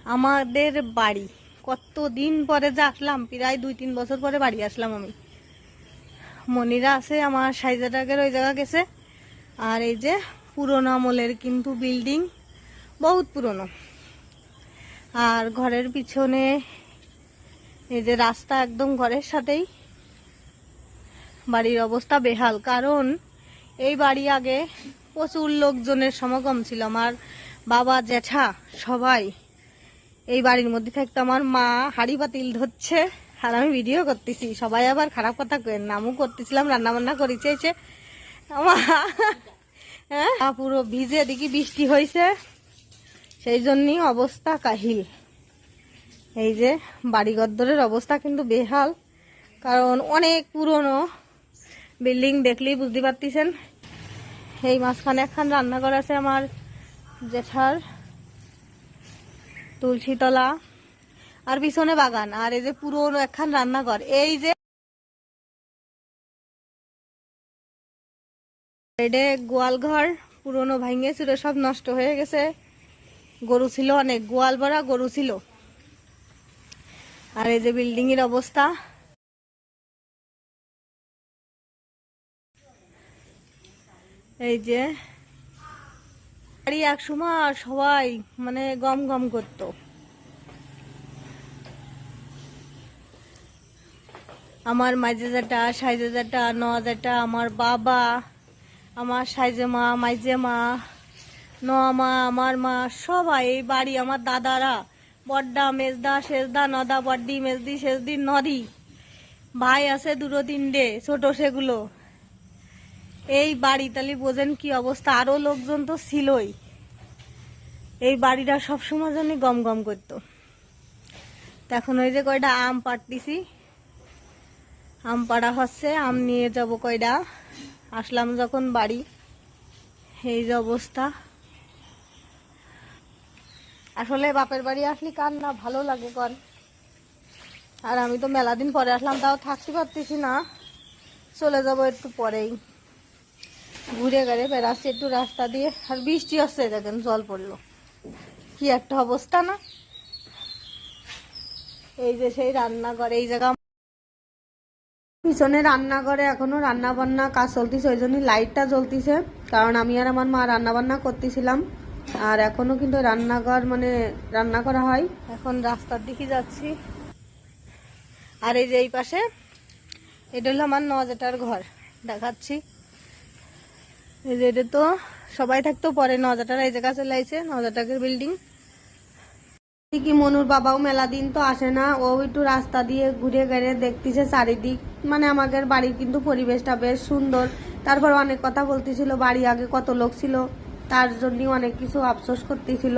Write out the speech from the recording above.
আমাদের বাড়ি কতদিন পরে যে আসলাম, প্রায় 2-3 বছর পরে বাড়ি আসলাম আমি। মনিরা আছে আমার সাইজাটাকের ওই জায়গা গেছে। আর এই যে পুরোনো আমলের কিন্তু বিল্ডিং, বহুত পুরনো। আর ঘরের পিছনে এই যে রাস্তা একদম ঘরের সাথেই। বাড়ির অবস্থা বেহাল, কারণ এই বাড়ি আগে প্রচুর লোকজনের সমাগম ছিল। আমার বাবা জ্যাঠা সবাই এই বাড়ির মধ্যে থাকতো। আমার মা হাঁড়ি পাতিল ধরছে আর আমি ভিডিও করতেছি। সবাই আবার খারাপ কথা কেন, নামও করতেছিলাম, রান্না বান্না করেছে এসে আমার। হ্যাঁ, পুরো ভিজে, দেখি বৃষ্টি হয়েছে, সেই জন্যই অবস্থা কাহিল। এই যে বাড়িঘরদরের অবস্থা কিন্তু বেহাল, কারণ অনেক পুরনো বিল্ডিং, দেখলেই বুঝতে পারতেছেন। এই মাঝখানে একখান রান্নাঘর আছে আমার জেঠার, তুলসীতলা, আর পিছনে বাগান। আর এই যে পুরনো একখান রান্নাঘর। এই যে এটা গোয়াল ঘর, পুরনো ভাঙে ছিল, সব নষ্ট হয়ে গেছে। গরু ছিল অনেক, গোয়াল ভরা গরু ছিল। আর এই যে বিল্ডিং এর অবস্থা, এই যে বাড়ি এক সময় সবাই মানে গম গম করতো। আমার মাইজে যেটা, সাইজে যেটা, ন যেটা, আমার বাবা, আমার সাইজে মা, মাইজে মা, মা, আমার মা, সবাই এই বাড়ি। আমার দাদারা, বড্ডা, মেজদা, শেষদা, নদা, বড্ডি, মেজদি, শেষদি, নদী, ভাই আছে 2-3টে ছোট, সেগুলো এই বাড়ি। তাহলে বোঝেন কি অবস্থা। আরো লোকজন তো ছিলই। এই বাড়িটা সবসময় জন্য গম গম করতো। এখন ওই যে কয়টা আম পাড়তেছি, আম পাড়া হচ্ছে, আম নিয়ে যাব কয়টা। আসলাম যখন বাড়ি, এই যে অবস্থা। আসলে বাপের বাড়ি আসলে কার না ভালো লাগে কন। আর আমি তো মেলা দিন পরে আসলাম, তাও থাকতে পারতেছি না, চলে যাব একটু পরেই। ঘুরে ঘুরে বেড়াচ্ছি একটু রাস্তা দিয়ে, আর বৃষ্টি আসছে, দেখেন জল পড়লো, কি একটা অবস্থা না। এই যে সেই রান্নাঘর, এই জায়গা পিছনে রান্নাঘরে এখনো রান্না বান্না কাজ চলতেছে, ওই জন্য লাইটটা জ্বলতেছে, কারণ আমি আর আমার মা রান্না বান্না করতেছিলাম। আর এখনো কিন্তু রান্নাঘর মানে রান্না করা হয়। এখন রাস্তার দিকে যাচ্ছি। আর এই যে এই পাশে এটা হলো আমার নজেটার ঘর, দেখাচ্ছি। এই যে এটা তো সবাই থাকতো, পরে নজাটার এই জায়গা চলে আসছে, নজাটাকের বিল্ডিং। কি মনুর বাবাও মেলা দিন তো আসে না, ও একটু রাস্তা দিয়ে ঘুরে ঘুরে দেখতেছে চারিদিক। মানে আমাদের বাড়ির কিন্তু পরিবেশটা বেশ সুন্দর। তারপর অনেক কথা বলতেছিল, বাড়ি আগে কত লোক ছিল, তার জন্য অনেক কিছু আফসোস করতেছিল।